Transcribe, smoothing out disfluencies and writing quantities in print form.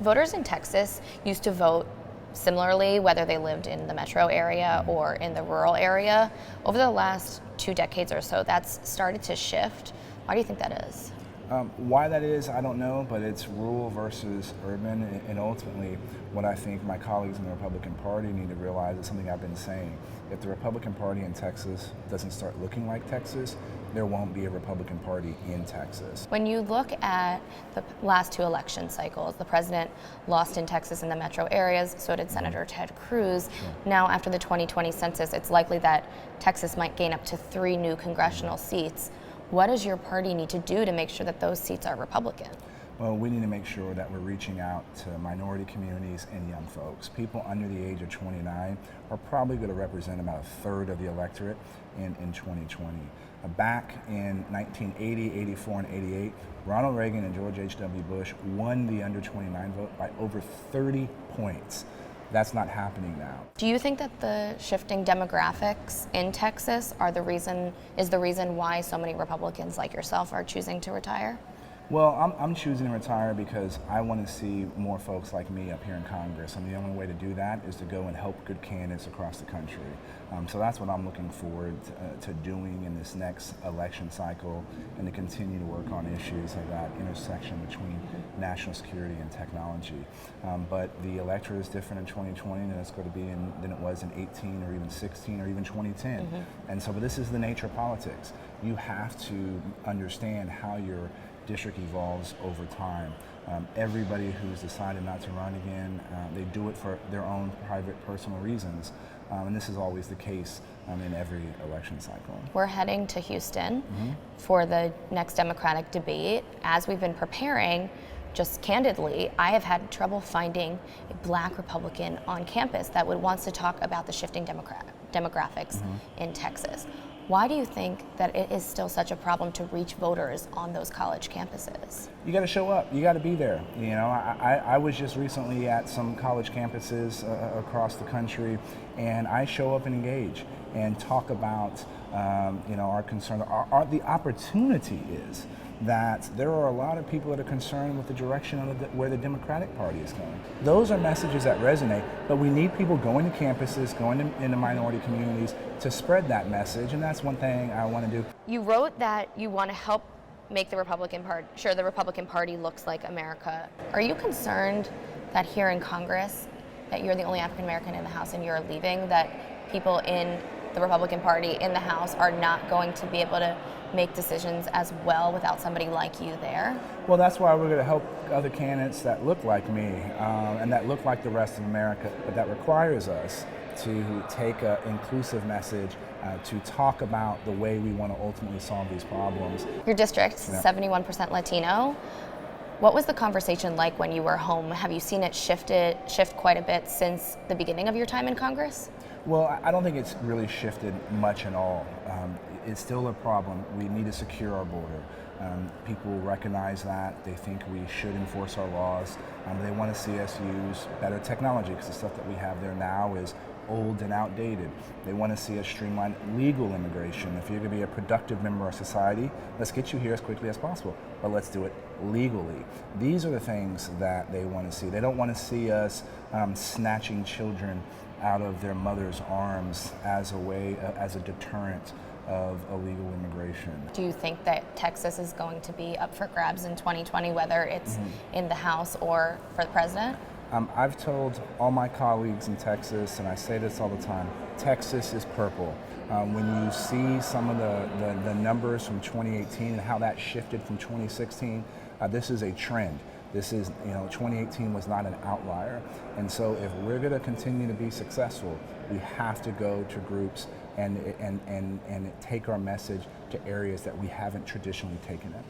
Voters in Texas used to vote similarly, whether they lived in the metro area or in the rural area. Over the last 2 decades or so, that's started to shift. Why do you think that is? Why that is, I don't know, but it's rural versus urban, and ultimately what I think my colleagues in the Republican Party need to realize is something I've been saying. If the Republican Party in Texas doesn't start looking like Texas, there won't be a Republican Party in Texas. When you look at the last 2 election cycles, the president lost in Texas in the metro areas, so did Senator Ted Cruz. Sure. Now, after the 2020 census, it's likely that Texas might gain up to 3 new congressional seats. What does your party need to do to make sure that those seats are Republican? Well, we need to make sure that we're reaching out to minority communities and young folks. People under the age of 29 are probably going to represent about 1/3 of the electorate in 2020. Back in 1980, 84, and 88, Ronald Reagan and George H.W. Bush won the under 29 vote by over 30 points. That's not happening now. Do you think that the shifting demographics in Texas is the reason why so many Republicans like yourself are choosing to retire? Well, I'm choosing to retire because I want to see more folks like me up here in Congress, and the only way to do that is to go and help good candidates across the country. So that's what I'm looking forward to doing in this next election cycle, and to continue to work on issues of that intersection between national security and technology. But the electorate is different in 2020 than it's going to be than it was in 18 or even 16 or even 2010. And so, but this is the nature of politics. You have to understand how your district evolves over time. Everybody who's decided not to run again, they do it for their own private, personal reasons. And this is always the case in every election cycle. We're heading to Houston for the next Democratic debate. As we've been preparing, just candidly, I have had trouble finding a Black Republican on campus that wants to talk about the shifting demographics in Texas. Why do you think that it is still such a problem to reach voters on those college campuses? You got to show up. You got to be there. You know, I was just recently at some college campuses across the country, and I show up and engage and talk about our concern. The opportunity is that there are a lot of people that are concerned with the direction of where the Democratic Party is going. Those are messages that resonate, but we need people going to campuses, going into minority communities to spread that message, and that's one thing I want to do. You wrote that you want to help make the Republican Party looks like America. Are you concerned that here in Congress, that you're the only African American in the House and you're leaving, that people in the Republican Party in the House are not going to be able to make decisions as well without somebody like you there? Well, that's why we're going to help other candidates that look like me and that look like the rest of America, but that requires us to take an inclusive message, to talk about the way we want to ultimately solve these problems. Your district, 71% Latino. What was the conversation like when you were home? Have you seen it shift quite a bit since the beginning of your time in Congress? Well, I don't think it's really shifted much at all. It's still a problem. We need to secure our border. People recognize that. They think we should enforce our laws. They want to see us use better technology because the stuff that we have there now is old and outdated. They want to see us streamline legal immigration. If you're going to be a productive member of society, let's get you here as quickly as possible, but let's do it legally. These are the things that they want to see. They don't want to see us snatching children out of their mother's arms as a deterrent of illegal immigration. Do you think that Texas is going to be up for grabs in 2020, whether it's in the House or for the president? I've told all my colleagues in Texas, and I say this all the time, Texas is purple. When you see some of the numbers from 2018 and how that shifted from 2016, this is a trend. This is, 2018 was not an outlier. And so if we're going to continue to be successful, we have to go to groups and take our message to areas that we haven't traditionally taken it.